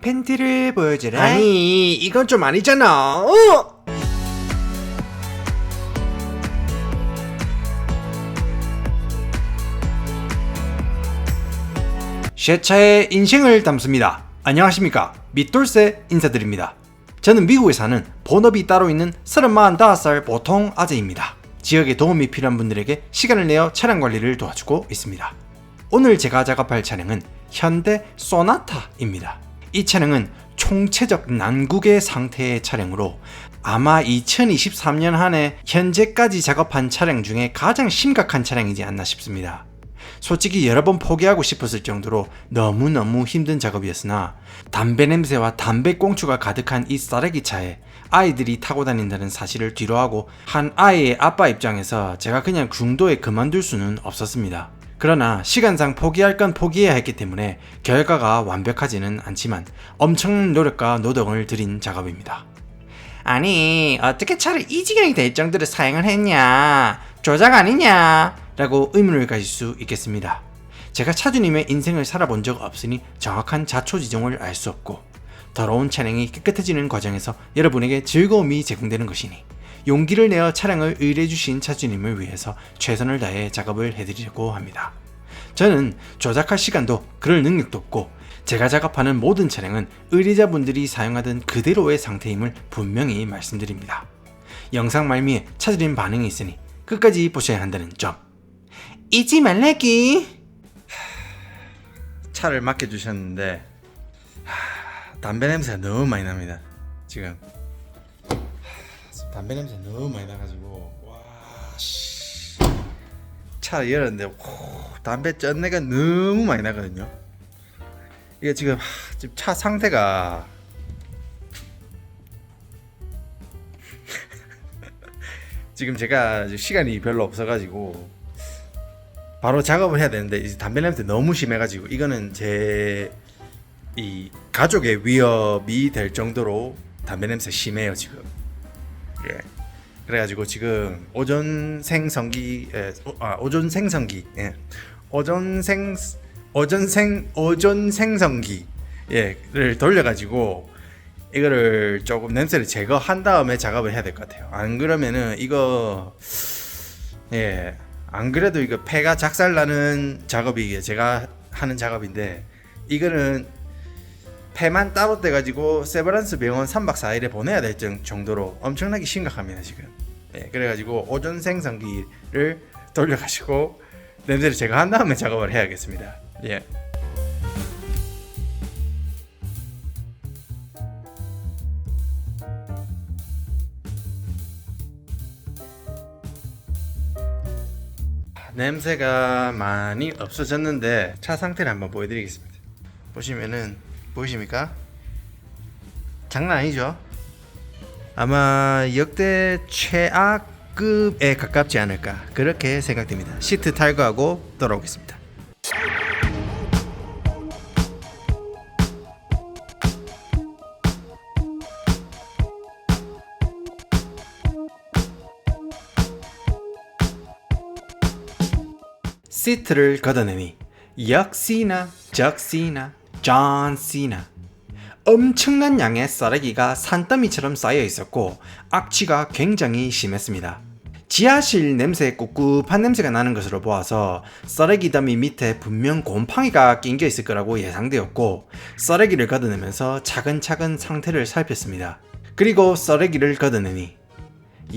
팬티를 보여주라. 아니 이건 좀 아니잖아. 제 차의 인생을 담습니다. 안녕하십니까, 밑돌쇠 인사드립니다. 저는 미국에 사는 본업이 따로 있는 35살 보통 아재입니다. 지역에 도움이 필요한 분들에게 시간을 내어 차량 관리를 도와주고 있습니다. 오늘 제가 작업할 차량은 현대 소나타입니다. 이 차량은 총체적 난국의 상태의 차량으로 아마 2023년 한 해 현재까지 작업한 차량 중에 가장 심각한 차량이지 않나 싶습니다. 솔직히 여러 번 포기하고 싶었을 정도로 너무너무 힘든 작업이었으나 담배 냄새와 담배 꽁초가 가득한 이 쓰레기 차에 아이들이 타고 다닌다는 사실을 뒤로하고 한 아이의 아빠 입장에서 제가 그냥 중도에 그만둘 수는 없었습니다. 그러나 시간상 포기할 건 포기해야 했기 때문에 결과가 완벽하지는 않지만 엄청난 노력과 노동을 들인 작업입니다. 아니, 어떻게 차를 이 지경이 될 정도로 사용을 했냐? 조작 아니냐? 라고 의문을 가질 수 있겠습니다. 제가 차주님의 인생을 살아본 적 없으니 정확한 자초지종을 알 수 없고, 더러운 차량이 깨끗해지는 과정에서 여러분에게 즐거움이 제공되는 것이니 용기를 내어 차량을 의뢰해주신 차주님을 위해서 최선을 다해 작업을 해드리려고 합니다. 저는 조작할 시간도 그럴 능력도 없고, 제가 작업하는 모든 차량은 의뢰자분들이 사용하던 그대로의 상태임을 분명히 말씀드립니다. 영상 말미에 차주님 반응이 있으니 끝까지 보셔야 한다는 점 잊지 말래기. 차를 맡겨주셨는데 담배 냄새가 너무 많이 납니다. 지금 담배 냄새 너무 많이 나가지고 차 열었는데 담배 쩐내가 너무 많이 나거든요. 이게 지금 차 상태가 지금 제가 시간이 별로 없어가지고 바로 작업을 해야 되는데 이제 담배 냄새 너무 심해가지고 이거는 제 이 가족의 위협이 될 정도로 담배 냄새 심해요 지금. 예. 그래가지고 지금 오존 생성기 를 돌려가지고 이거를 조금 냄새를 제거한 다음에 작업을 해야 될 것 같아요. 안 그러면은 이거 안 그래도 이거 폐가 작살나는 작업이 제가 하는 작업인데 이거는 폐만 따로 떼가지고 세브란스 병원 3박 4일에 보내야 될 정도로 엄청나게 심각합니다 지금. 그래가지고 오존 생성기를 돌려가지고 냄새를 제거한 다음에 작업을 해야겠습니다. 냄새가 많이 없어졌는데 차 상태를 한번 보여드리겠습니다. 보이십니까? 장난 아니죠? 아마 역대 최악급에 가깝지 않을까 그렇게 생각됩니다. 시트 탈거하고 돌아오겠습니다. 시트를 걷어내니 역시나 적시나 존 시나 엄청난 양의 쓰레기가 산더미처럼 쌓여 있었고 악취가 굉장히 심했습니다. 지하실 냄새 꿉꿉한 냄새가 나는 것으로 보아서 쓰레기 더미 밑에 분명 곰팡이가 낀겨 있을 거라고 예상되었고 쓰레기를 걷어내면서 차근차근 상태를 살폈습니다. 그리고 쓰레기를 걷어내니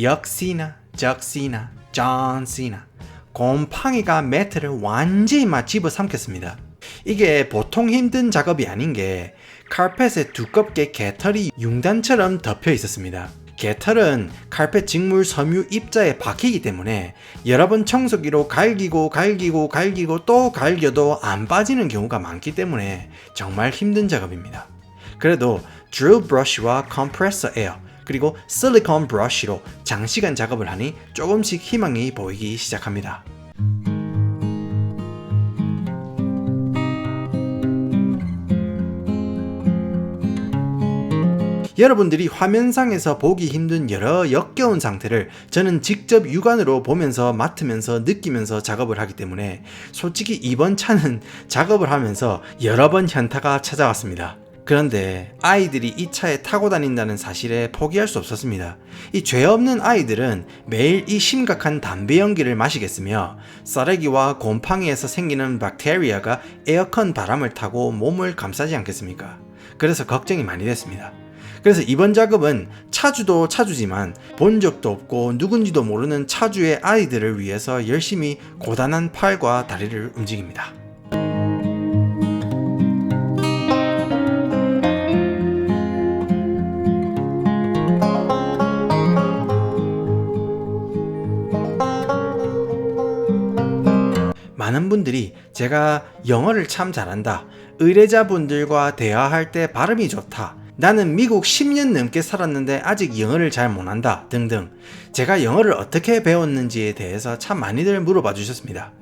역시나 적시나 존 시나 곰팡이가 매트를 완전히 막 집어삼켰습니다. 이게 보통 힘든 작업이 아닌 게 카펫에 두껍게 개털이 융단처럼 덮여 있었습니다. 개털은 카펫 직물 섬유 입자에 박히기 때문에 여러 번 청소기로 갈기고 또 갈겨도 안 빠지는 경우가 많기 때문에 정말 힘든 작업입니다. 그래도 드릴 브러쉬와 컴프레서 에어 그리고 실리콘 브러쉬로 장시간 작업을 하니 조금씩 희망이 보이기 시작합니다. 여러분들이 화면상에서 보기 힘든 여러 역겨운 상태를 저는 직접 육안으로 보면서 맡으면서 느끼면서 작업을 하기 때문에 솔직히 이번 차는 작업을 하면서 여러 번 현타가 찾아왔습니다. 그런데 아이들이 이 차에 타고 다닌다는 사실에 포기할 수 없었습니다. 이 죄 없는 아이들은 매일 이 심각한 담배 연기를 마시겠으며 쓰레기와 곰팡이에서 생기는 박테리아가 에어컨 바람을 타고 몸을 감싸지 않겠습니까? 그래서 걱정이 많이 됐습니다. 그래서 이번 작업은 차주도 차주지만 본 적도 없고 누군지도 모르는 차주의 아이들을 위해서 열심히 고단한 팔과 다리를 움직입니다. 많은 분들이 제가 영어를 참 잘한다, 의뢰자분들과 대화할 때 발음이 좋다, 나는 미국 10년 넘게 살았는데 아직 영어를 잘 못한다 등등 제가 영어를 어떻게 배웠는지에 대해서 참 많이들 물어봐 주셨습니다.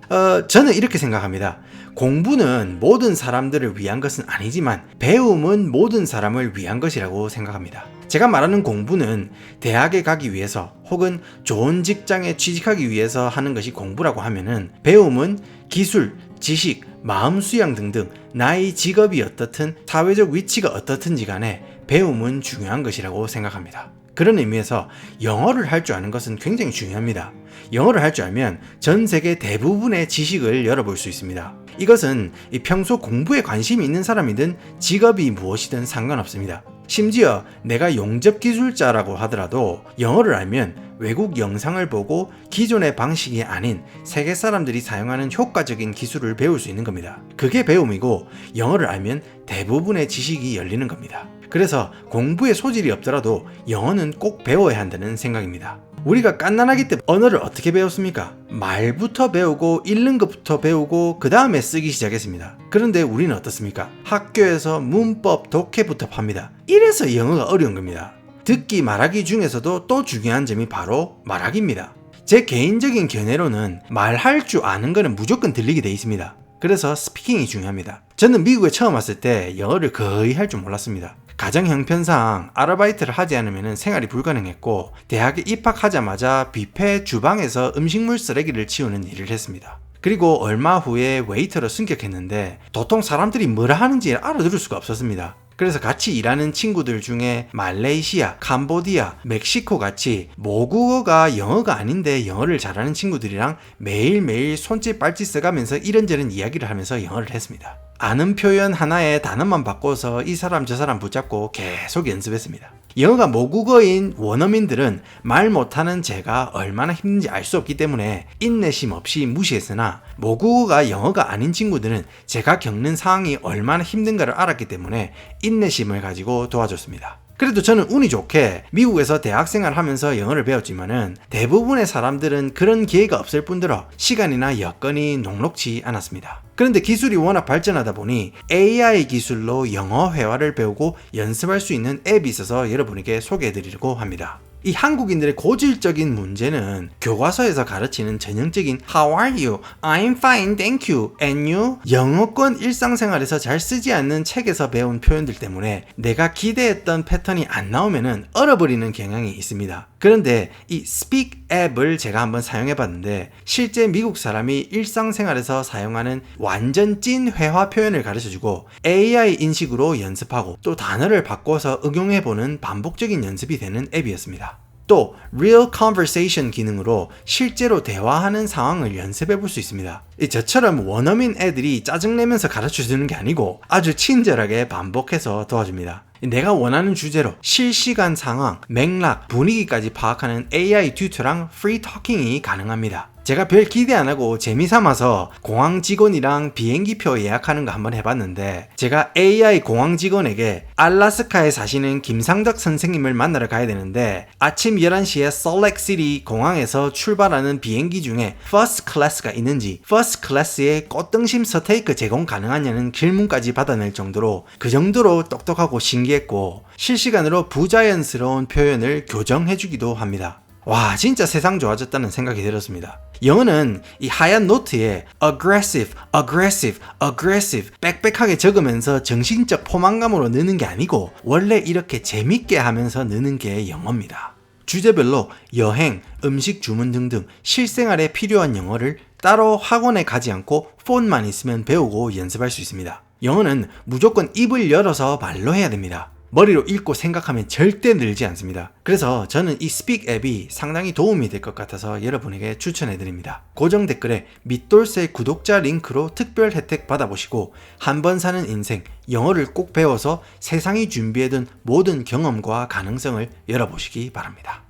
저는 이렇게 생각합니다. 공부는 모든 사람들을 위한 것은 아니지만 배움은 모든 사람을 위한 것이라고 생각합니다. 제가 말하는 공부는 대학에 가기 위해서 혹은 좋은 직장에 취직하기 위해서 하는 것이 공부라고 하면은, 배움은 기술, 지식, 마음 수양 등등 나의 직업이 어떻든 사회적 위치가 어떻든지 간에 배움은 중요한 것이라고 생각합니다. 그런 의미에서 영어를 할 줄 아는 것은 굉장히 중요합니다. 영어를 할 줄 알면 전 세계 대부분의 지식을 열어볼 수 있습니다. 이것은 평소 공부에 관심이 있는 사람이든 직업이 무엇이든 상관없습니다. 심지어 내가 용접기술자라고 하더라도 영어를 알면 외국 영상을 보고 기존의 방식이 아닌 세계 사람들이 사용하는 효과적인 기술을 배울 수 있는 겁니다. 그게 배움이고, 영어를 알면 대부분의 지식이 열리는 겁니다. 그래서 공부에 소질이 없더라도 영어는 꼭 배워야 한다는 생각입니다. 우리가 갓난아기 때 언어를 어떻게 배웠습니까? 말부터 배우고 읽는 것부터 배우고 그 다음에 쓰기 시작했습니다. 그런데 우리는 어떻습니까? 학교에서 문법, 독해부터 팝니다. 이래서 영어가 어려운 겁니다. 듣기, 말하기 중에서도 또 중요한 점이 바로 말하기입니다. 제 개인적인 견해로는 말할 줄 아는 거는 무조건 들리게 돼 있습니다. 그래서 스피킹이 중요합니다. 저는 미국에 처음 왔을 때 영어를 거의 할 줄 몰랐습니다. 가정 형편상 아르바이트를 하지 않으면 생활이 불가능했고, 대학에 입학하자마자 뷔페 주방에서 음식물 쓰레기를 치우는 일을 했습니다. 그리고 얼마 후에 웨이터로 승격했는데 도통 사람들이 뭐라 하는지 알아들을 수가 없었습니다. 그래서 같이 일하는 친구들 중에 말레이시아, 캄보디아, 멕시코 같이 모국어가 영어가 아닌데 영어를 잘하는 친구들이랑 매일매일 손짓 발짓 써가면서 이런저런 이야기를 하면서 영어를 했습니다. 아는 표현 하나에 단어만 바꿔서 이 사람 저 사람 붙잡고 계속 연습했습니다. 영어가 모국어인 원어민들은 말 못하는 제가 얼마나 힘든지 알 수 없기 때문에 인내심 없이 무시했으나, 모국어가 영어가 아닌 친구들은 제가 겪는 상황이 얼마나 힘든가를 알았기 때문에 인내심을 가지고 도와줬습니다. 그래도 저는 운이 좋게 미국에서 대학생활을 하면서 영어를 배웠지만은 대부분의 사람들은 그런 기회가 없을 뿐더러 시간이나 여건이 녹록지 않았습니다. 그런데 기술이 워낙 발전하다 보니 AI 기술로 영어 회화를 배우고 연습할 수 있는 앱이 있어서 여러분에게 소개해드리려고 합니다. 이 한국인들의 고질적인 문제는 교과서에서 가르치는 전형적인 How are you? I'm fine, thank you. And you? 영어권 일상생활에서 잘 쓰지 않는 책에서 배운 표현들 때문에 내가 기대했던 패턴이 안 나오면은 얼어버리는 경향이 있습니다. 그런데 이 Speak 앱을 제가 한번 사용해봤는데, 실제 미국 사람이 일상생활에서 사용하는 완전 찐 회화 표현을 가르쳐주고 AI 인식으로 연습하고 또 단어를 바꿔서 응용해보는 반복적인 연습이 되는 앱이었습니다. 또 Real Conversation 기능으로 실제로 대화하는 상황을 연습해 볼 수 있습니다. 저처럼 원어민 애들이 짜증내면서 가르쳐주는 게 아니고 아주 친절하게 반복해서 도와줍니다. 내가 원하는 주제로 실시간 상황, 맥락, 분위기까지 파악하는 AI 튜터랑 프리 토킹이 가능합니다. 제가 별 기대 안 하고 재미삼아서 공항 직원이랑 비행기표 예약하는 거 한번 해봤는데, 제가 AI 공항 직원에게 알라스카에 사시는 김상덕 선생님을 만나러 가야 되는데 아침 11시에 솔렉시티 공항에서 출발하는 비행기 중에 퍼스트 클래스가 있는지, 퍼스트 클래스에 꽃등심 스테이크 제공 가능하냐는 질문까지 받아낼 정도로, 그 정도로 똑똑하고 신기했고 실시간으로 부자연스러운 표현을 교정해주기도 합니다. 와, 진짜 세상 좋아졌다는 생각이 들었습니다. 영어는 이 하얀 노트에 aggressive, aggressive, aggressive 빽빽하게 적으면서 정신적 포만감으로 느는 게 아니고 원래 이렇게 재밌게 하면서 느는 게 영어입니다. 주제별로 여행, 음식 주문 등등 실생활에 필요한 영어를 따로 학원에 가지 않고 폰만 있으면 배우고 연습할 수 있습니다. 영어는 무조건 입을 열어서 말로 해야 됩니다. 머리로 읽고 생각하면 절대 늘지 않습니다. 그래서 저는 이 스픽 앱이 상당히 도움이 될 것 같아서 여러분에게 추천해드립니다. 고정 댓글에 밑돌쇠 구독자 링크로 특별 혜택 받아보시고 한 번 사는 인생, 영어를 꼭 배워서 세상이 준비해둔 모든 경험과 가능성을 열어보시기 바랍니다.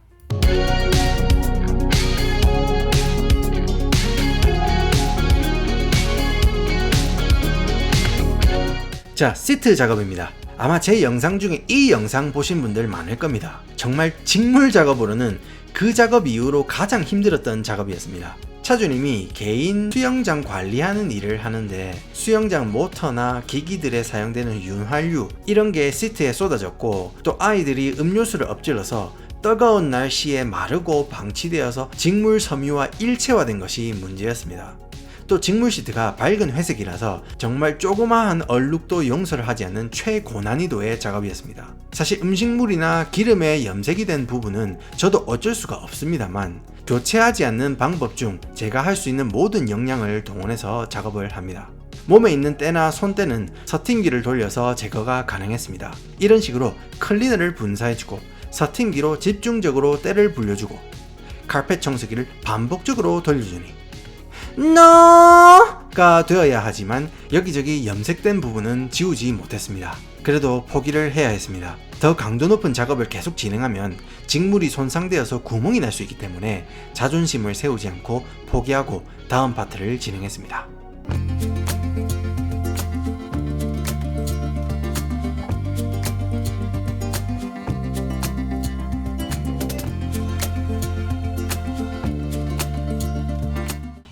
자, 시트 작업입니다. 아마 제 영상 중에 이 영상 보신 분들 많을 겁니다. 정말 직물 작업으로는 그 작업 이후로 가장 힘들었던 작업이었습니다. 차주님이 개인 수영장 관리하는 일을 하는데 수영장 모터나 기기들에 사용되는 윤활유 이런 게 시트에 쏟아졌고 또 아이들이 음료수를 엎질러서 뜨거운 날씨에 마르고 방치되어서 직물 섬유와 일체화된 것이 문제였습니다. 또 직물 시트가 밝은 회색이라서 정말 조그마한 얼룩도 용서를 하지 않는 최고난이도의 작업이었습니다. 사실 음식물이나 기름에 염색이 된 부분은 저도 어쩔 수가 없습니다만 교체하지 않는 방법 중 제가 할 수 있는 모든 역량을 동원해서 작업을 합니다. 몸에 있는 때나 손때는 서팅기를 돌려서 제거가 가능했습니다. 이런 식으로 클리너를 분사해주고 서팅기로 집중적으로 때를 불려주고 카펫 청소기를 반복적으로 돌려주니 NO가 되어야 하지만 여기저기 염색된 부분은 지우지 못했습니다. 그래도 포기를 해야 했습니다. 더 강도 높은 작업을 계속 진행하면 직물이 손상되어서 구멍이 날 수 있기 때문에 자존심을 세우지 않고 포기하고 다음 파트를 진행했습니다.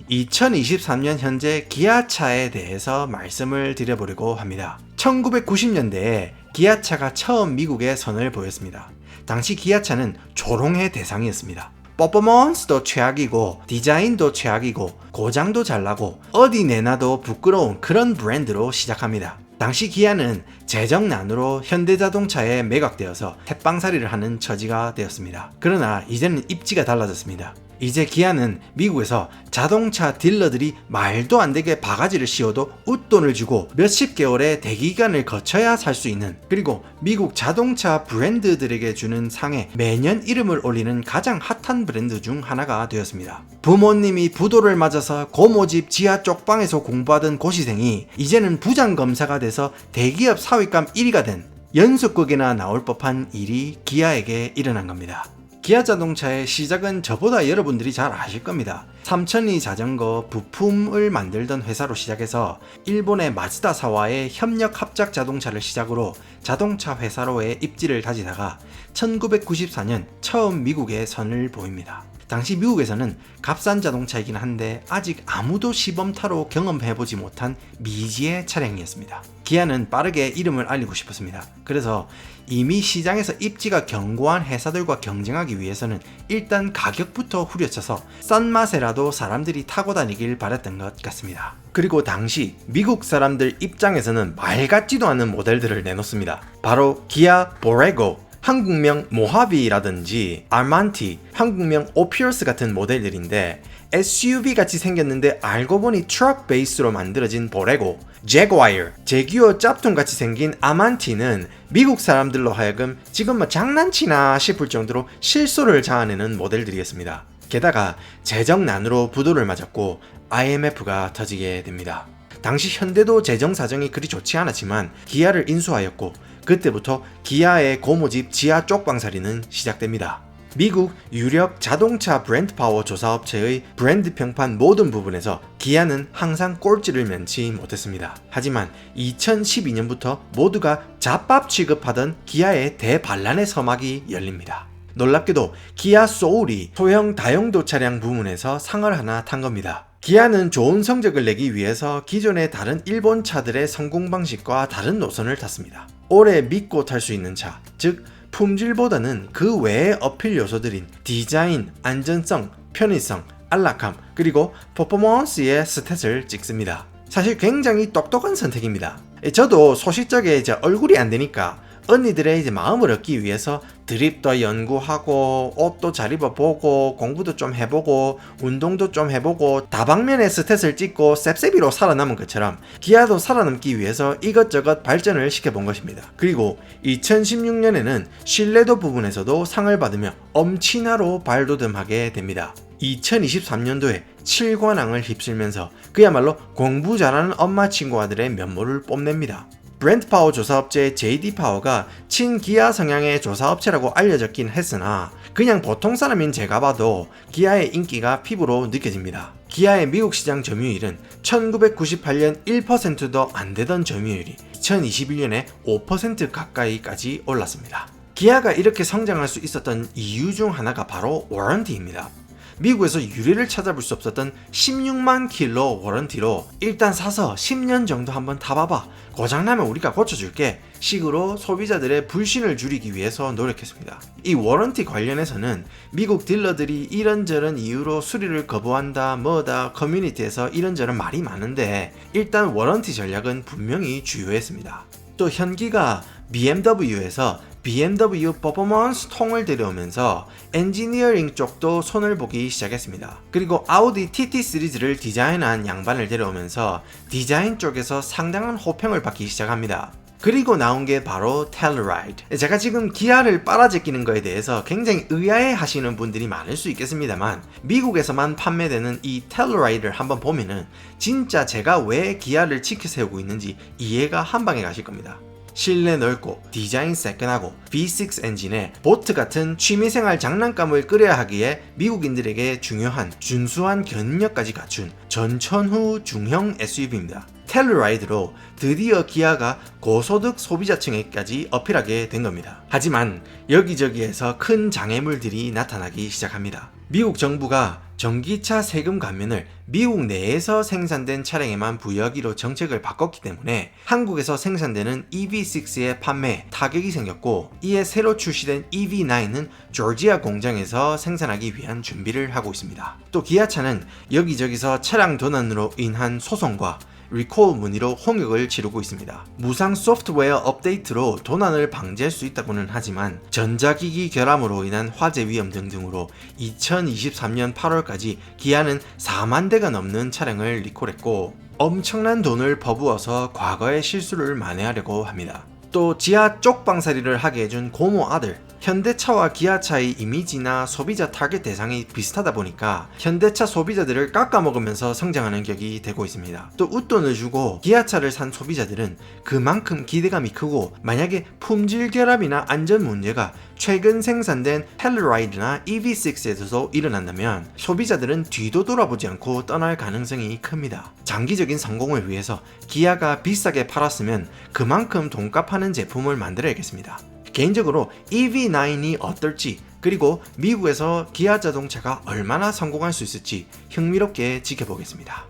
(2023년) 현재 기아차에 대해서 말씀을 드려보려고 합니다. 1990년대에 기아차가 처음 미국에 선을 보였습니다. 당시 기아차는 조롱의 대상이었습니다. 퍼포먼스도 최악이고 디자인도 최악이고 고장도 잘나고 어디 내놔도 부끄러운 그런 브랜드로 시작합니다. 당시 기아는 재정난으로 현대자동차에 매각되어서 햇빵살이를 하는 처지가 되었습니다. 그러나 이제는 입지가 달라졌습니다. 이제 기아는 미국에서 자동차 딜러들이 말도 안 되게 바가지를 씌워도 웃돈을 주고 몇십 개월의 대기간을 거쳐야 살 수 있는, 그리고 미국 자동차 브랜드들에게 주는 상에 매년 이름을 올리는 가장 핫한 브랜드 중 하나가 되었습니다. 부모님이 부도를 맞아서 고모집 지하 쪽방에서 공부하던 고시생이 이제는 부장검사가 돼서 대기업 사위감 1위가 된, 연속극에나 나올 법한 일이 기아에게 일어난 겁니다. 기아 자동차의 시작은 저보다 여러분들이 잘 아실 겁니다. 삼천리 자전거 부품을 만들던 회사로 시작해서 일본의 마츠다사와의 협력 합작 자동차를 시작으로 자동차 회사로의 입지를 다지다가 1994년 처음 미국에 선을 보입니다. 당시 미국에서는 값싼 자동차이긴 한데 아직 아무도 시범타로 경험해보지 못한 미지의 차량이었습니다. 기아는 빠르게 이름을 알리고 싶었습니다. 그래서 이미 시장에서 입지가 견고한 회사들과 경쟁하기 위해서는 일단 가격부터 후려쳐서 싼 맛에라도 사람들이 타고 다니길 바랬던 것 같습니다. 그리고 당시 미국 사람들 입장에서는 말 같지도 않은 모델들을 내놓습니다. 바로 기아 보레고, 한국명 모하비라든지 알만티, 한국명 오피어스 같은 모델들인데 SUV 같이 생겼는데 알고 보니 트럭 베이스로 만들어진 보레고, 제과이어, 제규어 짭퉁 같이 생긴 아만티는 미국 사람들로 하여금 지금 뭐 장난치나 싶을 정도로 실소를 자아내는 모델들이었습니다. 게다가 재정난으로 부도를 맞았고 IMF가 터지게 됩니다. 당시 현대도 재정 사정이 그리 좋지 않았지만 기아를 인수하였고 그때부터 기아의 고모집 지하 쪽방살이는 시작됩니다. 미국 유력 자동차 브랜드 파워 조사업체의 브랜드 평판 모든 부분에서 기아는 항상 꼴찌를 면치 못했습니다. 하지만 2012년부터 모두가 잡밥 취급하던 기아의 대반란의 서막이 열립니다. 놀랍게도 기아 소울이 소형 다용도 차량 부문에서 상을 하나 탄 겁니다. 기아는 좋은 성적을 내기 위해서 기존의 다른 일본 차들의 성공 방식과 다른 노선을 탔습니다. 오래 믿고 탈 수 있는 차, 즉 품질보다는 그 외의 어필 요소들인 디자인, 안전성, 편의성, 안락함, 그리고 퍼포먼스의 스탯을 찍습니다. 사실 굉장히 똑똑한 선택입니다. 저도 소시적에 얼굴이 안 되니까 언니들의 이제 마음을 얻기 위해서 드립도 연구하고 옷도 잘 입어보고 공부도 좀 해보고 운동도 좀 해보고 다방면의 스탯을 찍고 셉셉이로 살아남은 것처럼 기아도 살아남기 위해서 이것저것 발전을 시켜본 것입니다. 그리고 2016년에는 신뢰도 부분에서도 상을 받으며 엄친아로 발돋움하게 됩니다. 2023년도에 7관왕을 휩쓸면서 그야말로 공부 잘하는 엄마 친구 아들의 면모를 뽐냅니다. 브랜드파워 조사업체 JD파워가 친기아 성향의 조사업체라고 알려졌긴 했으나 그냥 보통 사람인 제가 봐도 기아의 인기가 피부로 느껴집니다. 기아의 미국 시장 점유율은 1998년 1%도 안 되던 점유율이 2021년에 5% 가까이까지 올랐습니다. 기아가 이렇게 성장할 수 있었던 이유 중 하나가 바로 워런티입니다. 미국에서 유례를 찾아볼 수 없었던 16만 킬로 워런티로 일단 사서 10년 정도 한번 타봐봐, 고장나면 우리가 고쳐줄게 식으로 소비자들의 불신을 줄이기 위해서 노력했습니다. 이 워런티 관련해서는 미국 딜러들이 이런저런 이유로 수리를 거부한다 뭐다 커뮤니티에서 이런저런 말이 많은데 일단 워런티 전략은 분명히 주요했습니다. 또 현기가 BMW에서 BMW 퍼포먼스 통을 데려오면서 엔지니어링 쪽도 손을 보기 시작했습니다. 그리고 아우디 TT 시리즈를 디자인한 양반을 데려오면서 디자인 쪽에서 상당한 호평을 받기 시작합니다. 그리고 나온 게 바로 텔루라이드. 제가 지금 기아를 빨아제끼는 거에 대해서 굉장히 의아해 하시는 분들이 많을 수 있겠습니다만 미국에서만 판매되는 이 텔루라이드를 한번 보면은 진짜 제가 왜 기아를 치켜세우고 있는지 이해가 한 방에 가실 겁니다. 실내 넓고 디자인 세끈하고 V6 엔진에 보트 같은 취미생활 장난감을 끓여야 하기에 미국인들에게 중요한 준수한 견력까지 갖춘 전천후 중형 SUV입니다. 텔루라이드로 드디어 기아가 고소득 소비자층에까지 어필하게 된 겁니다. 하지만 여기저기에서 큰 장애물들이 나타나기 시작합니다. 미국 정부가 전기차 세금 감면을 미국 내에서 생산된 차량에만 부여하기로 정책을 바꿨기 때문에 한국에서 생산되는 EV6의 판매에 타격이 생겼고, 이에 새로 출시된 EV9은 조지아 공장에서 생산하기 위한 준비를 하고 있습니다. 또 기아차는 여기저기서 차량 도난으로 인한 소송과 리콜 문의로 홍역을 치르고 있습니다. 무상 소프트웨어 업데이트로 도난을 방지할 수 있다고는 하지만 전자기기 결함으로 인한 화재 위험 등으로 2023년 8월까지 기아는 4만 대가 넘는 차량을 리콜했고 엄청난 돈을 퍼부어서 과거의 실수를 만회하려고 합니다. 또 지하 쪽방살이를 하게 해준 고모 아들, 현대차와 기아차의 이미지나 소비자 타겟 대상이 비슷하다 보니까 현대차 소비자들을 깎아먹으면서 성장하는 격이 되고 있습니다. 또 웃돈을 주고 기아차를 산 소비자들은 그만큼 기대감이 크고, 만약에 품질 결함이나 안전 문제가 최근 생산된 텔루라이드나 EV6에서도 일어난다면 소비자들은 뒤도 돌아보지 않고 떠날 가능성이 큽니다. 장기적인 성공을 위해서 기아가 비싸게 팔았으면 그만큼 돈값하는 제품을 만들어야겠습니다. 개인적으로 EV9이 어떨지, 그리고 미국에서 기아 자동차가 얼마나 성공할 수 있을지 흥미롭게 지켜보겠습니다.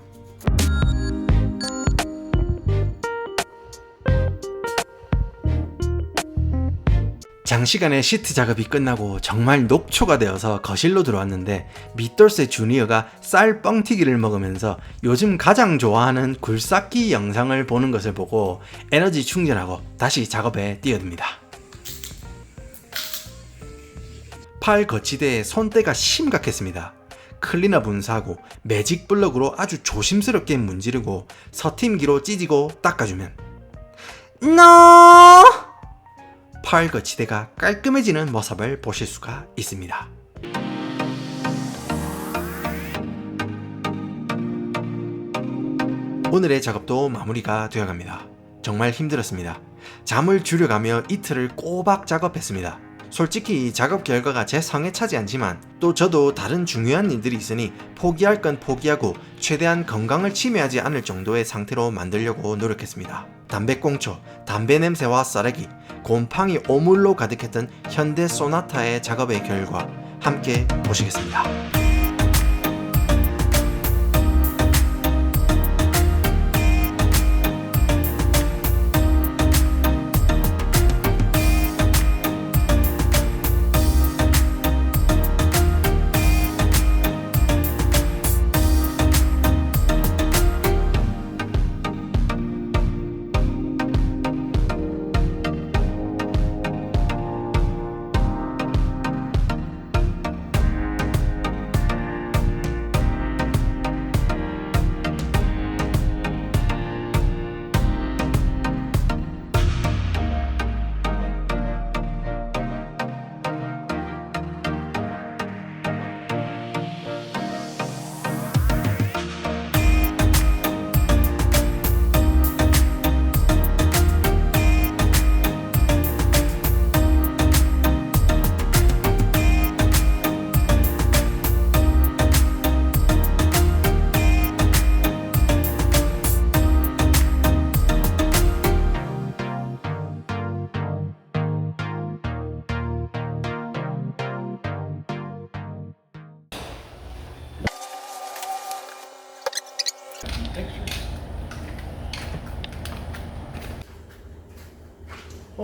장시간의 시트 작업이 끝나고 정말 녹초가 되어서 거실로 들어왔는데 밑돌쇠 주니어가 쌀 뻥튀기를 먹으면서 요즘 가장 좋아하는 굴삭기 영상을 보는 것을 보고 에너지 충전하고 다시 작업에 뛰어듭니다. 팔 거치대에 손때가 심각했습니다. 클리너 분사하고 매직 블럭으로 아주 조심스럽게 문지르고 서팀기로 찢고 닦아주면 팔 거치대가 깔끔해지는 모습을 보실 수가 있습니다. 오늘의 작업도 마무리가 되어갑니다. 정말 힘들었습니다. 잠을 줄여가며 이틀을 꼬박 작업했습니다. 솔직히 작업 결과가 제 성에 차지 않지만 또 저도 다른 중요한 일들이 있으니 포기할 건 포기하고 최대한 건강을 침해하지 않을 정도의 상태로 만들려고 노력했습니다. 담배꽁초, 담배 냄새와 쓰레기, 곰팡이 오물로 가득했던 현대 소나타의 작업의 결과 함께 보시겠습니다.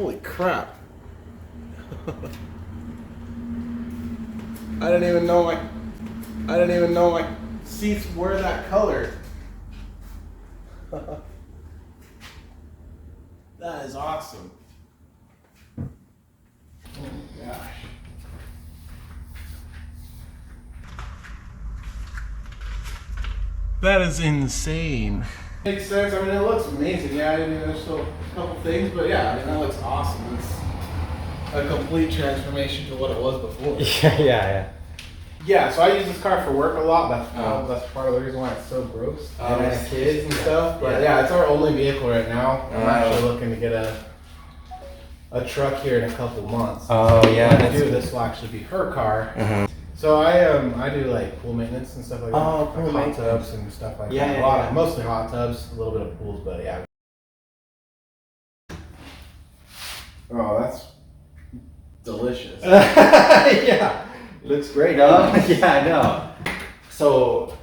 Holy crap. I didn't even know my seats were that color. That is awesome. Oh my gosh. That is insane. Makes sense. I mean, it looks amazing. Yeah, I mean, there's still a couple things, but yeah, I mean, that looks awesome. It's a complete transformation to what it was before. yeah. Yeah, so I use this car for work a lot. That's part of the reason why it's so gross. Has kids and stuff. But yeah, it's our only vehicle right now. I'm actually looking to get a truck here in a couple months. Oh, yeah, When I that's do, good. this will actually be her car. So I do like pool maintenance and stuff like that. Oh, Like pool hot maintenance. tubs and stuff like Yeah, that. yeah, A lot yeah. mostly hot tubs, a little bit of pools, but yeah. Oh, that's delicious. Yeah, looks great, huh? Yeah, I know. So,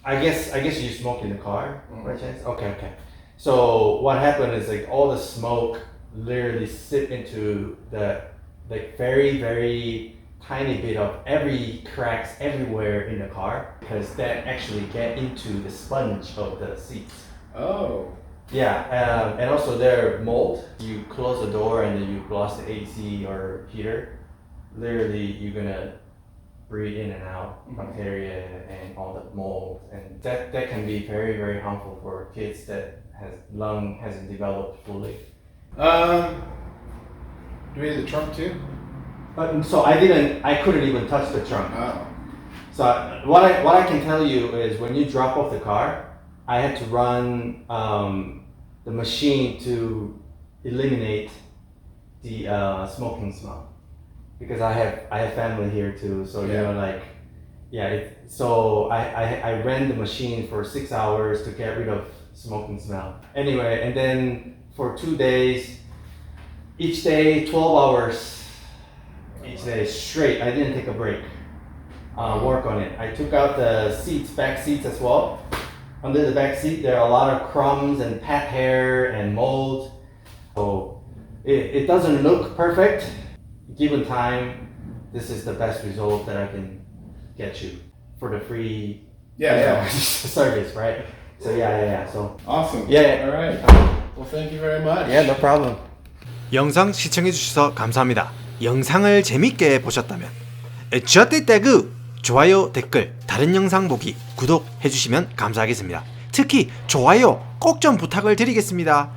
I guess you smoke in the car, by chance? Okay. So what happened is like all the smoke literally sip into the like very very tiny bit of every cracks everywhere in the car because that actually get into the sponge of the seats. Oh. Yeah, and also there mold. You close the door and then you blast the AC or heater. Literally, you're gonna breathe in and out bacteria and all the mold, and that can be very very harmful for kids that hasn't developed fully. Do we do the trunk too? But so I couldn't even touch the trunk. Oh. So what I can tell you is when you drop off the car, I had to run the machine to eliminate the smoking smell because I have family here too. So you know like so I ran the machine for 6 hours to get rid of smoking smell. Anyway, and then for 2 days, each day 12 hours. Each day straight. I didn't take a break. Work on it. I took out the back seats as well. Under the back seat, there are a lot of crumbs and pet hair and mold. So it doesn't look perfect. Given time, this is the best result that I can get you for the free service, right? So yeah. So Awesome. Yeah. All right. Well, thank you very much. no problem. 영상 시청해주셔서 감사합니다. 영상을 재밌게 보셨다면 저때때그 좋아요, 댓글, 다른 영상 보기, 구독해주시면 감사하겠습니다. 특히 좋아요 꼭 좀 부탁을 드리겠습니다.